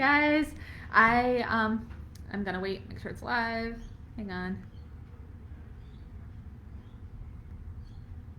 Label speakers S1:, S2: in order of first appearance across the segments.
S1: guys. I'm gonna wait, make sure it's live. Hang on.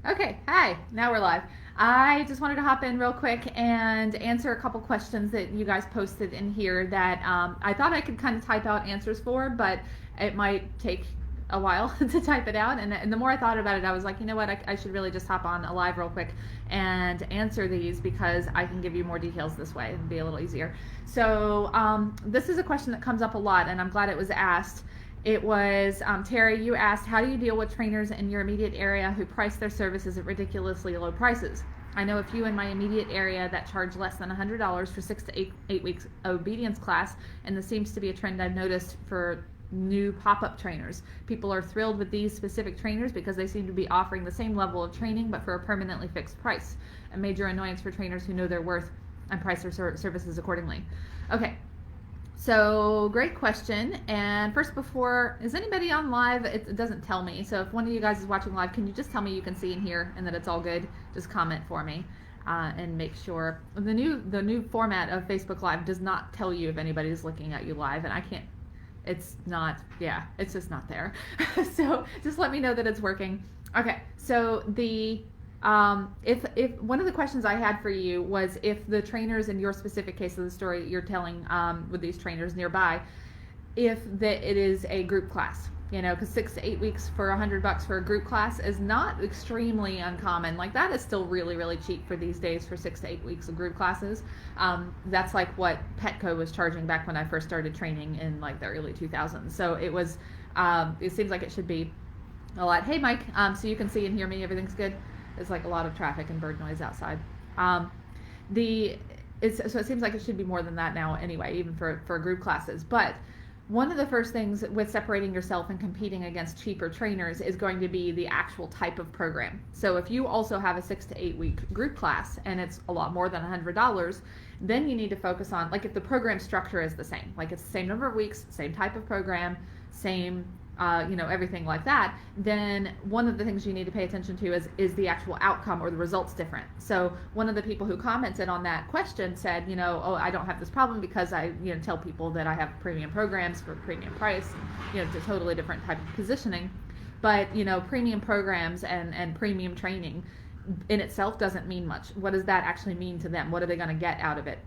S1: Okay, hi. Now we're live. I just wanted to hop in real quick and answer a couple questions that you guys posted in here that I thought I could kind of type out answers for, but it might take a while to type it out. And the more I thought about it, I was like, you know what, I should really just hop on a live real quick and answer these because I can give you more details this way and be a little easier. So this is a question that comes up a lot, and I'm glad it was asked. It was, Terry, you asked, how do you deal with trainers in your immediate area who price their services at ridiculously low prices? I know a few in my immediate area that charge less than $100 for 6 to 8 weeks obedience class, and this seems to be a trend I've noticed for new pop-up trainers. People are thrilled with these specific trainers because they seem to be offering the same level of training but for a permanently fixed price. A major annoyance for trainers who know their worth and price their services accordingly. Okay. So great question. And first, is anybody on live? It doesn't tell me. So if one of you guys is watching live, can you just tell me you can see and hear and that it's all good? Just comment for me and make sure. The new format of Facebook Live does not tell you if anybody's looking at you live, and I can't. It's just not there. So just let me know that it's working. Okay. So if one of the questions I had for you was if the trainers in your specific case of the story that you're telling with these trainers nearby, if it is a group class, because 6 to 8 weeks for $100 for a group class is not extremely uncommon. Like that is still really, really cheap for these days for 6 to 8 weeks of group classes. That's like what Petco was charging back when I first started training in like the early 2000s. So it seems like it should be a lot. Hey, Mike, so you can see and hear me. Everything's good. There's like a lot of traffic and bird noise outside. So it seems like it should be more than that now anyway, even for group classes. But one of the first things with separating yourself and competing against cheaper trainers is going to be the actual type of program. So if you also have a 6 to 8 week group class and it's a lot more than $100, then you need to focus on, like, if the program structure is the same, like it's the same number of weeks, same type of program, same everything like that, then one of the things you need to pay attention to is the actual outcome or the results different. So one of the people who commented on that question said, I don't have this problem because I, tell people that I have premium programs for premium price, it's a totally different type of positioning. But, premium programs and premium training in itself doesn't mean much. What does that actually mean to them? What are they going to get out of it?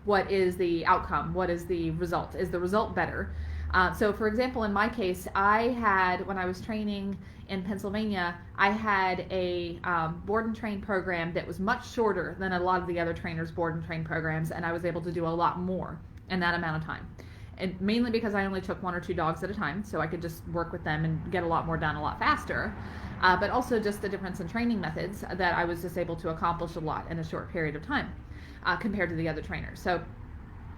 S1: What is the outcome? What is the result? Is the result better? So for example, in my case, when I was training in Pennsylvania, I had a board and train program that was much shorter than a lot of the other trainers' board and train programs, and I was able to do a lot more in that amount of time. And mainly because I only took 1 or 2 dogs at a time, so I could just work with them and get a lot more done a lot faster. But also just the difference in training methods that I was just able to accomplish a lot in a short period of time compared to the other trainers. So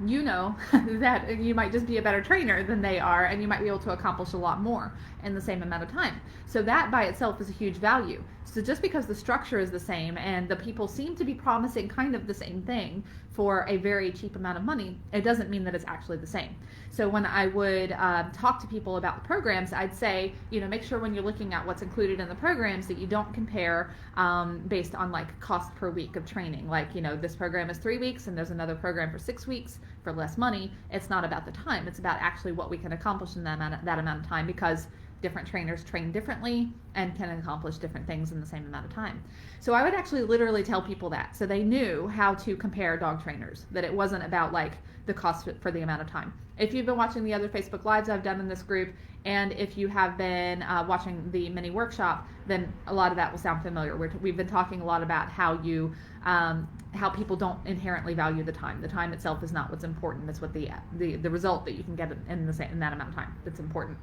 S1: that you might just be a better trainer than they are, and you might be able to accomplish a lot more in the same amount of time. So that by itself is a huge value. So just because the structure is the same and the people seem to be promising kind of the same thing for a very cheap amount of money, it doesn't mean that it's actually the same. So when I would talk to people about the programs, I'd say, make sure when you're looking at what's included in the programs that you don't compare based on like cost per week of training. Like, this program is 3 weeks and there's another program for 6 weeks for less money. It's not about the time. It's about actually what we can accomplish in that amount of time, because different trainers train differently and can accomplish different things in the same amount of time. So I would actually literally tell people that, so they knew how to compare dog trainers, that it wasn't about like the cost for the amount of time. If you've been watching the other Facebook Lives I've done in this group, and if you have been watching the mini workshop, then a lot of that will sound familiar. We've been talking a lot about how people don't inherently value the time. The time itself is not what's important. It's what the result that you can get in that amount of time that's important.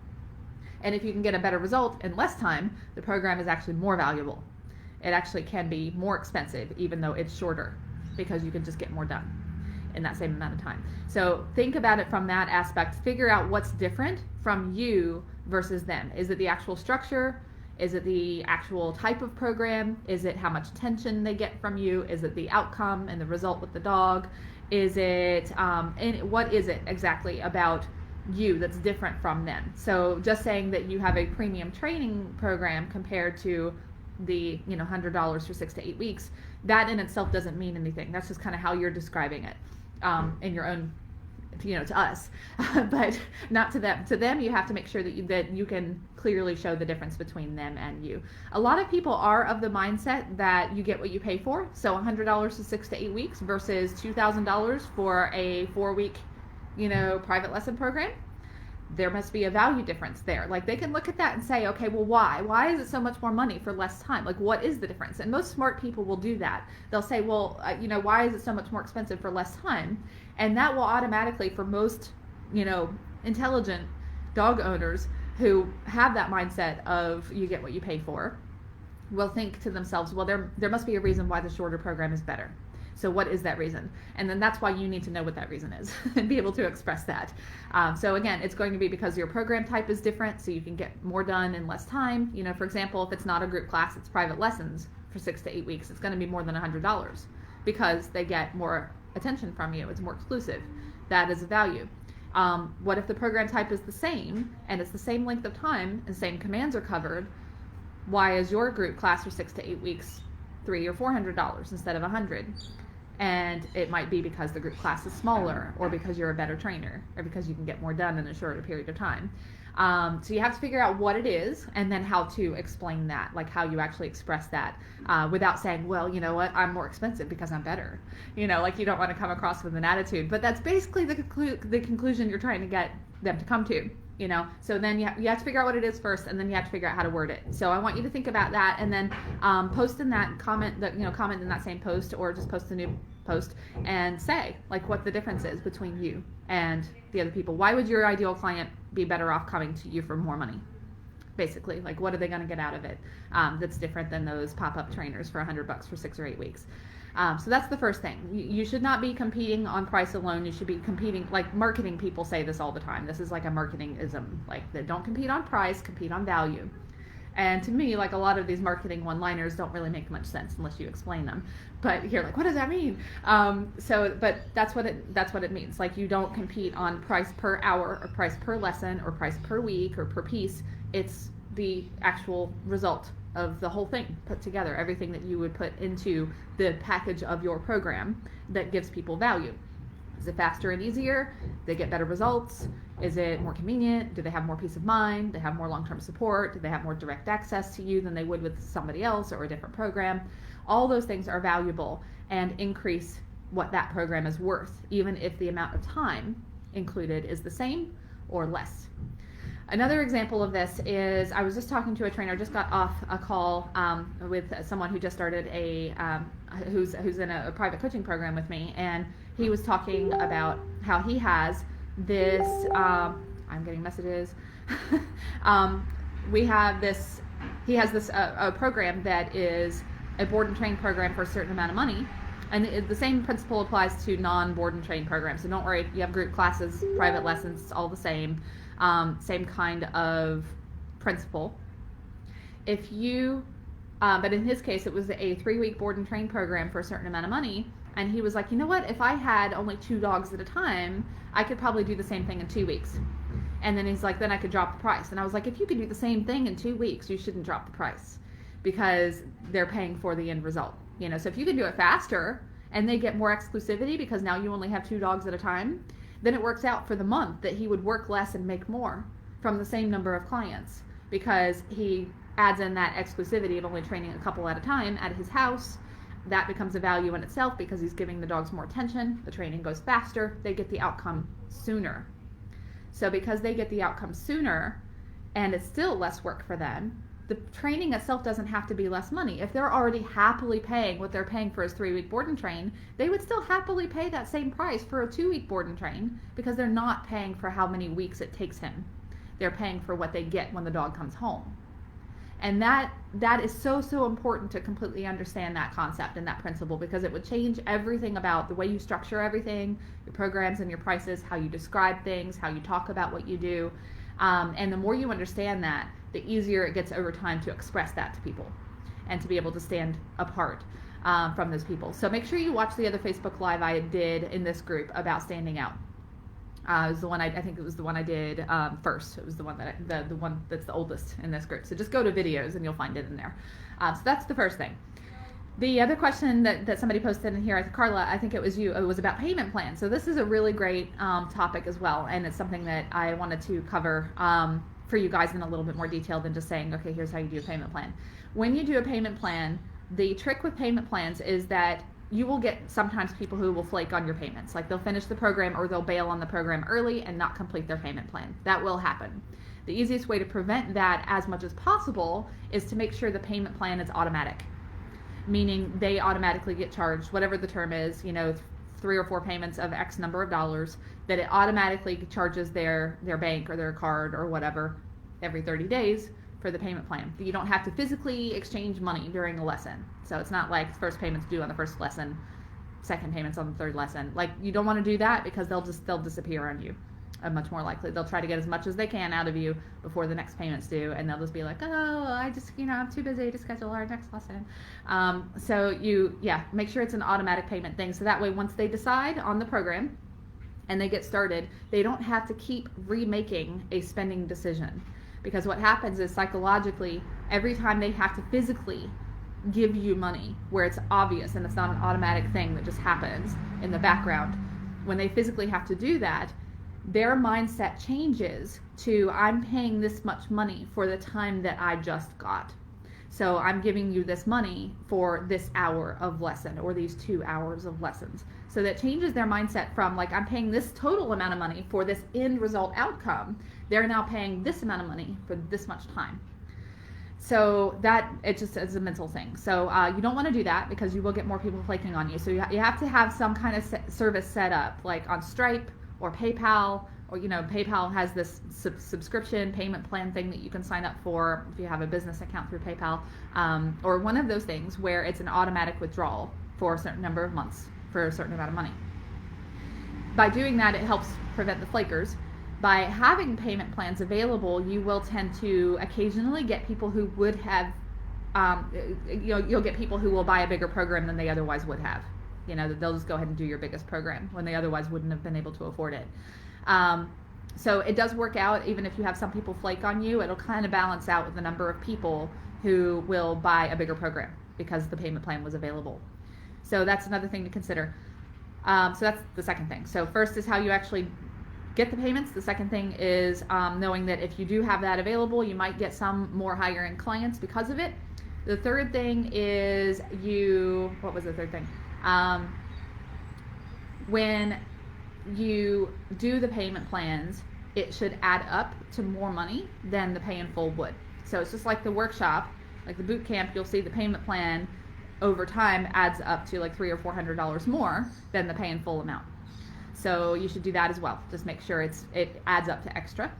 S1: And if you can get a better result in less time, the program is actually more valuable. It actually can be more expensive, even though it's shorter, because you can just get more done in that same amount of time. So think about it from that aspect. Figure out what's different from you versus them. Is it the actual structure? Is it the actual type of program? Is it how much attention they get from you? Is it the outcome and the result with the dog? Is it, and what is it exactly about you that's different from them? So just saying that you have a premium training program compared to the $100 for 6 to 8 weeks, that in itself doesn't mean anything. That's just kind of how you're describing it in your own to us, but not to them. To them, you have to make sure that you can clearly show the difference between them and you. A lot of people are of the mindset that you get what you pay for. So $100 to 6 to 8 weeks versus $2,000 for a 4-week, private lesson program. There must be a value difference there. Like, they can look at that and say, okay, well, why? Why is it so much more money for less time? Like, what is the difference? And most smart people will do that. They'll say, well, why is it so much more expensive for less time? And that will automatically, for most, intelligent dog owners who have that mindset of you get what you pay for, will think to themselves, well, there must be a reason why the shorter program is better. So what is that reason? And then that's why you need to know what that reason is and be able to express that. So again, it's going to be because your program type is different, so you can get more done in less time. For example, if it's not a group class, it's private lessons for 6 to 8 weeks, it's going to be more than $100 because they get more attention from you. It's more exclusive. That is a value. What if the program type is the same and it's the same length of time and same commands are covered? Why is your group class for 6 to 8 weeks $300 or $400 instead of $100? And it might be because the group class is smaller, or because you're a better trainer, or because you can get more done in a shorter period of time. So you have to figure out what it is and then how to explain that, like how you actually express that without saying, well, you know what, I'm more expensive because I'm better. Like, you don't want to come across with an attitude, but that's basically the conclusion you're trying to get them to come to. So then you have to figure out what it is first, and then you have to figure out how to word it. So I want you to think about that, and then post in that comment in that same post, or just post a new post and say like what the difference is between you and the other people. Why would your ideal client be better off coming to you for more money? Basically, like, what are they going to get out of it that's different than those pop-up trainers for $100 for 6 or 8 weeks? So that's the first thing. You should not be competing on price alone. You should be competing, like marketing people say this all the time. This is like a marketing-ism. Like, they don't compete on price, compete on value. And to me, like, a lot of these marketing one-liners don't really make much sense unless you explain them. But you're like, what does that mean? But that's what it means. Like, you don't compete on price per hour or price per lesson or price per week or per piece. It's the actual result of the whole thing put together, everything that you would put into the package of your program that gives people value. Is it faster and easier? They get better results? Is it more convenient? Do they have more peace of mind? Do they have more long-term support? Do they have more direct access to you than they would with somebody else or a different program? All those things are valuable and increase what that program is worth, even if the amount of time included is the same or less. Another example of this is, I was just talking to a trainer, just got off a call with someone who just started who's in a private coaching program with me, and he was talking about how he has this, I'm getting messages, he has this a program that is a board and train program for a certain amount of money, and the same principle applies to non-board and train programs, so don't worry, you have group classes, private lessons, it's all the same. Same kind of principle. But in his case, it was a 3-week board and train program for a certain amount of money. And he was like, you know what? If I had only 2 dogs at a time, I could probably do the same thing in 2 weeks. And then he's like, then I could drop the price. And I was like, if you could do the same thing in 2 weeks, you shouldn't drop the price, because they're paying for the end result. So if you can do it faster and they get more exclusivity because now you only have 2 dogs at a time, then it works out for the month that he would work less and make more from the same number of clients, because he adds in that exclusivity of only training a couple at a time at his house. That becomes a value in itself because he's giving the dogs more attention, the training goes faster, they get the outcome sooner. So because they get the outcome sooner and it's still less work for them, the training itself doesn't have to be less money. If they're already happily paying what they're paying for his 3-week board and train, they would still happily pay that same price for a 2-week board and train, because they're not paying for how many weeks it takes him. They're paying for what they get when the dog comes home. And that is so important to completely understand that concept and that principle, because it would change everything about the way you structure everything, your programs and your prices, how you describe things, how you talk about what you do. And the more you understand that, the easier it gets over time to express that to people and to be able to stand apart from those people. So make sure you watch the other Facebook Live I did in this group about standing out. It was the one I think it was the one I did first. It was the one that the one that's the oldest in this group. So just go to videos and you'll find it in there. So that's the first thing. The other question that somebody posted in here, Carla, I think it was you, it was about payment plans. So this is a really great topic as well, and it's something that I wanted to cover for you guys in a little bit more detail than just saying, okay, here's how you do a payment plan. When you do a payment plan, the trick with payment plans is that you will get sometimes people who will flake on your payments. Like they'll finish the program or they'll bail on the program early and not complete their payment plan. That will happen. The easiest way to prevent that as much as possible is to make sure the payment plan is automatic, meaning they automatically get charged, whatever the term is, 3 or 4 payments of X number of dollars, that it automatically charges their bank or their card or whatever every 30 days for the payment plan. You don't have to physically exchange money during a lesson. So it's not like first payment's due on the first lesson, second payment's on the third lesson. Like you don't want to do that because they'll disappear on you. Much more likely they'll try to get as much as they can out of you before the next payment's due, and they'll just be like, oh, I just I'm too busy to schedule our next lesson. So you make sure it's an automatic payment thing, so that way once they decide on the program and they get started, they don't have to keep remaking a spending decision. Because what happens is psychologically, every time they have to physically give you money where it's obvious and it's not an automatic thing that just happens in the background, when they physically have to do that, their mindset changes to, I'm paying this much money for the time that I just got. So I'm giving you this money for this hour of lesson or these 2 hours of lessons. So that changes their mindset from like, I'm paying this total amount of money for this end result outcome. They're now paying this amount of money for this much time. So that, it just is a mental thing. So you don't want to do that because you will get more people flaking on you. So you have to have some kind of service set up, like on Stripe or PayPal, or PayPal has this subscription payment plan thing that you can sign up for if you have a business account through PayPal, or one of those things where it's an automatic withdrawal for a certain number of months for a certain amount of money. By doing that, it helps prevent the flakers. By having payment plans available, you will tend to occasionally get people who would have, you'll get people who will buy a bigger program than they otherwise would have. They'll just go ahead and do your biggest program when they otherwise wouldn't have been able to afford it. So it does work out. Even if you have some people flake on you, it'll kind of balance out with the number of people who will buy a bigger program because the payment plan was available. So that's another thing to consider. So that's the second thing. So first is how you actually get the payments. The second thing is knowing that if you do have that available, you might get some more higher end clients because of it. The third thing is what was the third thing? When you do the payment plans, it should add up to more money than the pay in full would. So it's just like the workshop, like the boot camp, you'll see the payment plan over time adds up to like $300 or $400 more than the pay in full amount. So you should do that as well. Just make sure it adds up to extra,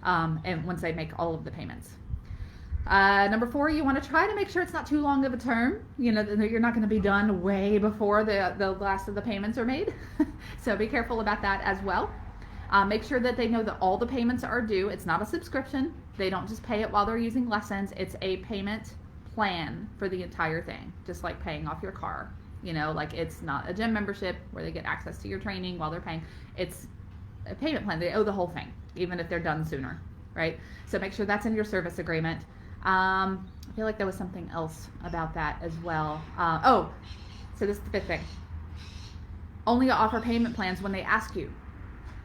S1: and once they make all of the payments. Number 4, you want to try to make sure it's not too long of a term. You're not going to be done way before the last of the payments are made. So be careful about that as well. Make sure that they know that all the payments are due. It's not a subscription. They don't just pay it while they're using lessons. It's a payment plan for the entire thing, just like paying off your car. Like it's not a gym membership where they get access to your training while they're paying. It's a payment plan. They owe the whole thing, even if they're done sooner, right? So make sure that's in your service agreement. I feel like there was something else about that as well. So this is the fifth thing. Only offer payment plans when they ask you.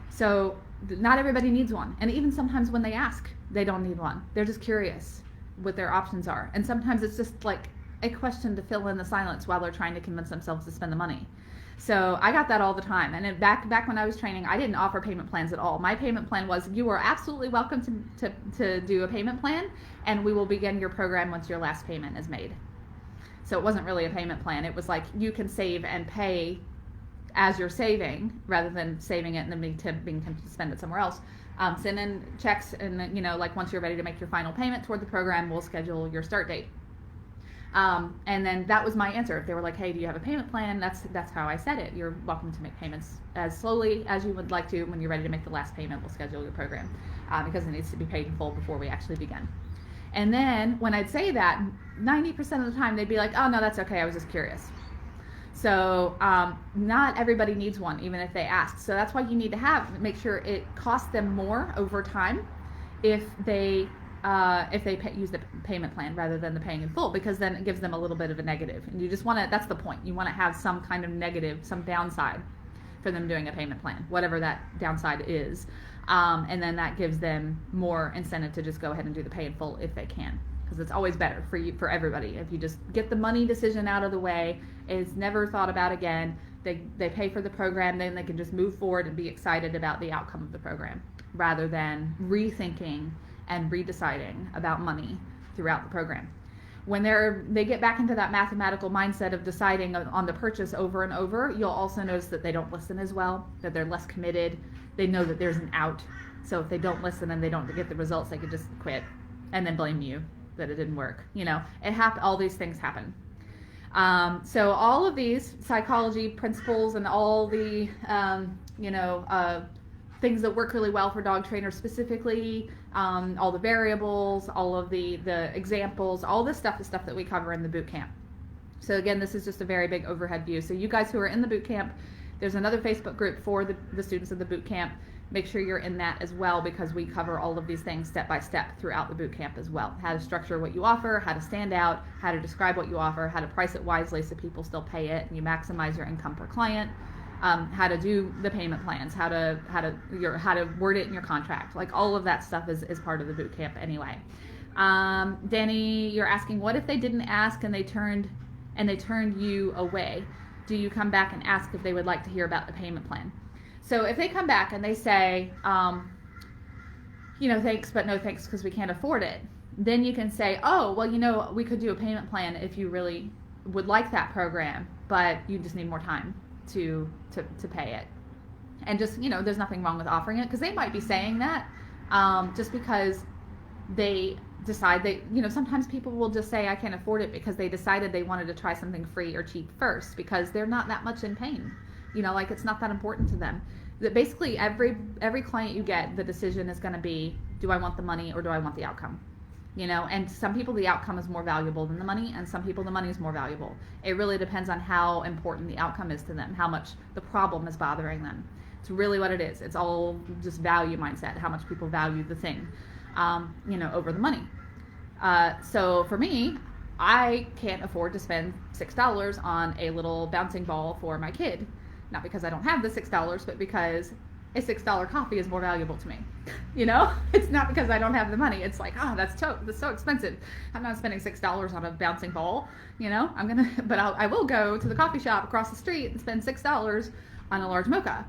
S1: So not everybody needs one. And even sometimes when they ask, they don't need one. They're just curious what their options are. And sometimes it's just like a question to fill in the silence while they're trying to convince themselves to spend the money. So I got that all the time. And back when I was training, I didn't offer payment plans at all. My payment plan was, you are absolutely welcome to do a payment plan, and we will begin your program once your last payment is made. So it wasn't really a payment plan. It was like, you can save and pay as you're saving, rather than saving it and then being tempted to spend it somewhere else. Send in checks, and like once you're ready to make your final payment toward the program, we'll schedule your start date. And then that was my answer. If they were like, hey, do you have a payment plan? That's how I said it. You're welcome to make payments as slowly as you would like to. When you're ready to make the last payment, we'll schedule your program, because it needs to be paid in full before we actually begin. And then when I'd say that, 90% of the time they'd be like, oh, no, that's okay. I was just curious. So not everybody needs one, even if they ask. So that's why you need to make sure it costs them more over time if they if they use the payment plan rather than the paying in full, because then it gives them a little bit of a negative. And you just want to, that's the point. You want to have some kind of negative, some downside for them doing a payment plan, whatever that downside is. And then that gives them more incentive to just go ahead and do the pay in full if they can. Because it's always better for you, for everybody. If you just get the money decision out of the way, it's never thought about again. They pay for the program, then they can just move forward and be excited about the outcome of the program, rather than rethinking and redeciding about money throughout the program. When they get back into that mathematical mindset of deciding on the purchase over and over, you'll also notice that they don't listen as well, that they're less committed. They know that there's an out. So if they don't listen and they don't get the results, they could just quit and then blame you that it didn't work. All these things happen. So all of these psychology principles and all the things that work really well for dog trainers specifically, all the variables, all of the examples, all this stuff is stuff that we cover in the boot camp. So again, this is just a very big overhead view. So you guys who are in the boot camp, there's another Facebook group for the students of the boot camp. Make sure you're in that as well, because we cover all of these things step by step throughout the boot camp as well. How to structure what you offer, how to stand out, how to describe what you offer, how to price it wisely so people still pay it and you maximize your income per client, how to do the payment plans, how to word it in your contract. Like all of that stuff is part of the boot camp anyway. Danny, you're asking, what if they didn't ask and they turned you away? Do you come back and ask if they would like to hear about the payment plan? So if they come back and they say, thanks, but no thanks because we can't afford it, then you can say, oh, well, we could do a payment plan if you really would like that program, but you just need more time to pay it. And just, there's nothing wrong with offering it, because they might be saying that just because they decide sometimes people will just say, I can't afford it because they decided they wanted to try something free or cheap first because they're not that much in pain. It's not that important to them. That basically every client you get, the decision is going to be, do I want the money or do I want the outcome? And some people the outcome is more valuable than the money, and some people the money is more valuable. It really depends on how important the outcome is to them, how much the problem is bothering them. It's really what it is. It's all just value mindset, how much people value the thing, over the money. So for me, I can't afford to spend $6 on a little bouncing ball for my kid. Not because I don't have the $6, but because a $6 coffee is more valuable to me. It's not because I don't have the money. It's like, that's so expensive. I'm not spending $6 on a bouncing ball. I will go to the coffee shop across the street and spend $6 on a large mocha.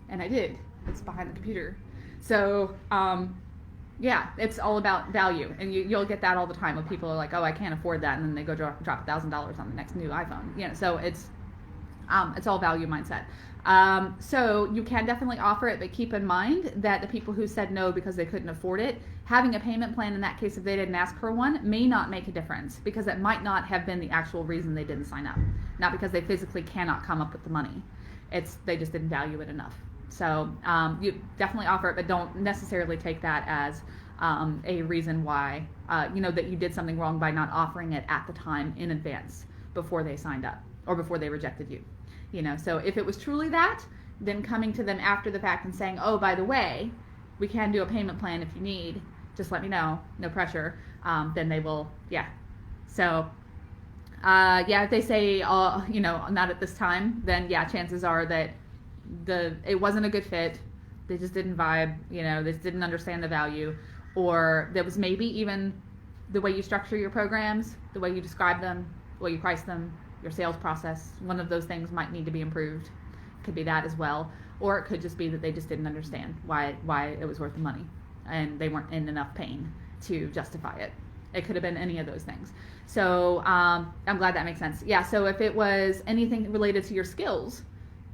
S1: And I did. It's behind the computer. So, it's all about value. And you'll get that all the time when people are like, oh, I can't afford that. And then they go drop $1,000 on the next new iPhone. So it's all value mindset. So you can definitely offer it, but keep in mind that the people who said no because they couldn't afford it, having a payment plan in that case, if they didn't ask for one, may not make a difference, because it might not have been the actual reason they didn't sign up. Not because they physically cannot come up with the money. They just didn't value it enough. So you definitely offer it, but don't necessarily take that as a reason why, that you did something wrong by not offering it at the time in advance before they signed up or before they rejected you. So if it was truly that, then coming to them after the fact and saying, oh, by the way, we can do a payment plan if you need, just let me know, no pressure, then they will, yeah. So, if they say, not at this time, then yeah, chances are that it wasn't a good fit, they just didn't vibe, they just didn't understand the value, or there was maybe even the way you structure your programs, the way you describe them, the way you price them, your sales process, one of those things might need to be improved. Could be that as well. Or it could just be that they just didn't understand why it was worth the money and they weren't in enough pain to justify it. It could have been any of those things. So I'm glad that makes sense. Yeah, so if it was anything related to your skills,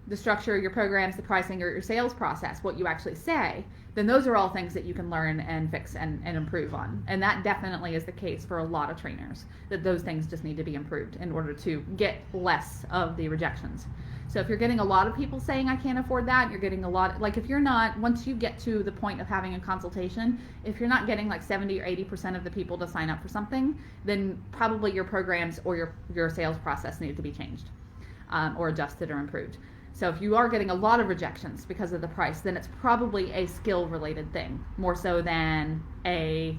S1: the structure, your programs, the pricing, or your sales process, what you actually say, then those are all things that you can learn and fix and improve on. And that definitely is the case for a lot of trainers, that those things just need to be improved in order to get less of the rejections. So if you're getting a lot of people saying, I can't afford that, you're getting a lot, like if you're not, once you get to the point of having a consultation, if you're not getting like 70 or 80% of the people to sign up for something, then probably your programs or your sales process need to be changed or adjusted or improved. So if you are getting a lot of rejections because of the price, then it's probably a skill related thing, more so than a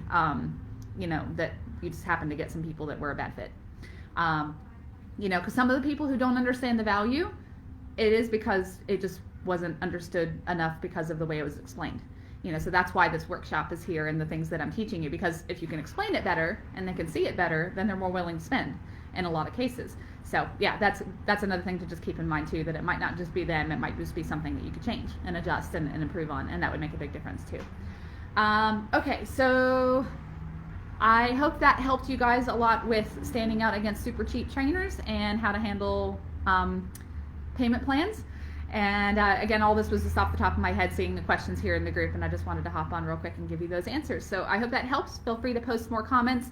S1: that you just happened to get some people that were a bad fit. Because some of the people who don't understand the value, it is because it just wasn't understood enough because of the way it was explained. So that's why this workshop is here and the things that I'm teaching you, because if you can explain it better and they can see it better, then they're more willing to spend in a lot of cases. So yeah, that's another thing to just keep in mind too, that it might not just be them, it might just be something that you could change and adjust and improve on, and that would make a big difference too. Okay, so I hope that helped you guys a lot with standing out against super cheap trainers and how to handle payment plans. And again, all this was just off the top of my head, seeing the questions here in the group, and I just wanted to hop on real quick and give you those answers. So I hope that helps. Feel free to post more comments,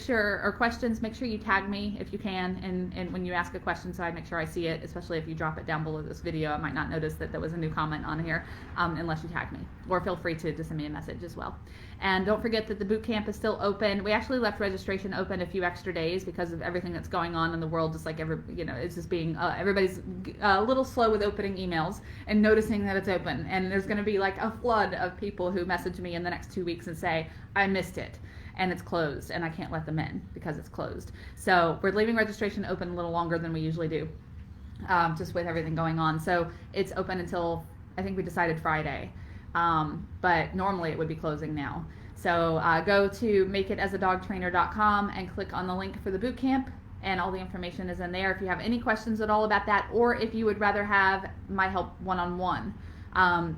S1: or questions. Make sure you tag me if you can, and when you ask a question, so I make sure I see it, especially if you drop it down below this video. I might not notice that there was a new comment on here unless you tag me, or feel free to send me a message as well. And don't forget that the boot camp is still open. We actually left registration open a few extra days because of everything that's going on in the world. Just like it's just being everybody's a little slow with opening emails and noticing that it's open. And there's going to be like a flood of people who message me in the next 2 weeks and say, I missed it and it's closed and I can't let them in because it's closed. So we're leaving registration open a little longer than we usually do, just with everything going on. So it's open until, I think we decided Friday. But normally it would be closing now. So go to makeitasadogtrainer.com and click on the link for the boot camp, and all the information is in there. If you have any questions at all about that, or if you would rather have my help one-on-one,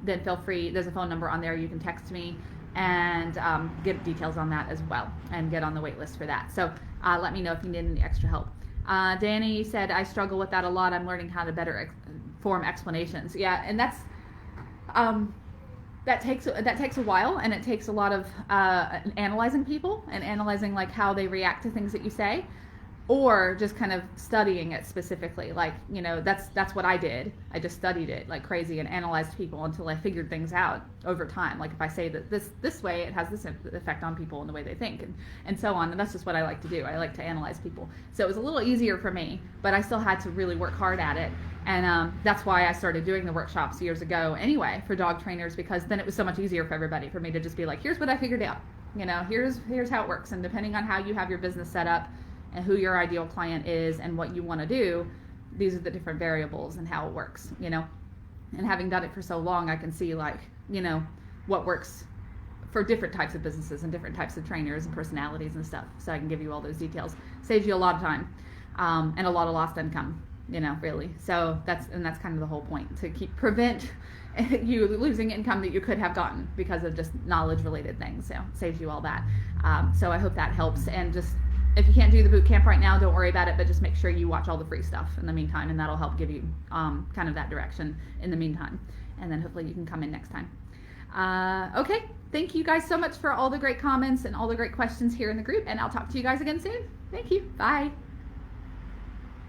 S1: then feel free. There's a phone number on there. You can text me and get details on that as well, and get on the wait list for that. So let me know if you need any extra help. Danny said, I struggle with that a lot. I'm learning how to better form explanations. Yeah, and that's that takes a while, and it takes a lot of analyzing people and analyzing like how they react to things that you say, or just kind of studying it specifically. Like, that's what I did. I just studied it like crazy and analyzed people until I figured things out over time. Like if I say that this way, it has this effect on people and the way they think, and so on. And that's just what I like to do. I like to analyze people. So it was a little easier for me, but I still had to really work hard at it. And that's why I started doing the workshops years ago anyway for dog trainers, because then it was so much easier for everybody, for me to just be like, here's what I figured out. Here's how it works. And depending on how you have your business set up and who your ideal client is and what you want to do, these are the different variables and how it works, And having done it for so long, I can see what works for different types of businesses and different types of trainers and personalities and stuff. So I can give you all those details. Saves you a lot of time and a lot of lost income, really. So that's kind of the whole point, to prevent you losing income that you could have gotten because of just knowledge related things. So it saves you all that. So I hope that helps. And just, if you can't do the boot camp right now, don't worry about it, but just make sure you watch all the free stuff in the meantime, and that'll help give you kind of that direction in the meantime. And then hopefully you can come in next time. Okay, thank you guys so much for all the great comments and all the great questions here in the group, and I'll talk to you guys again soon. Thank you. Bye.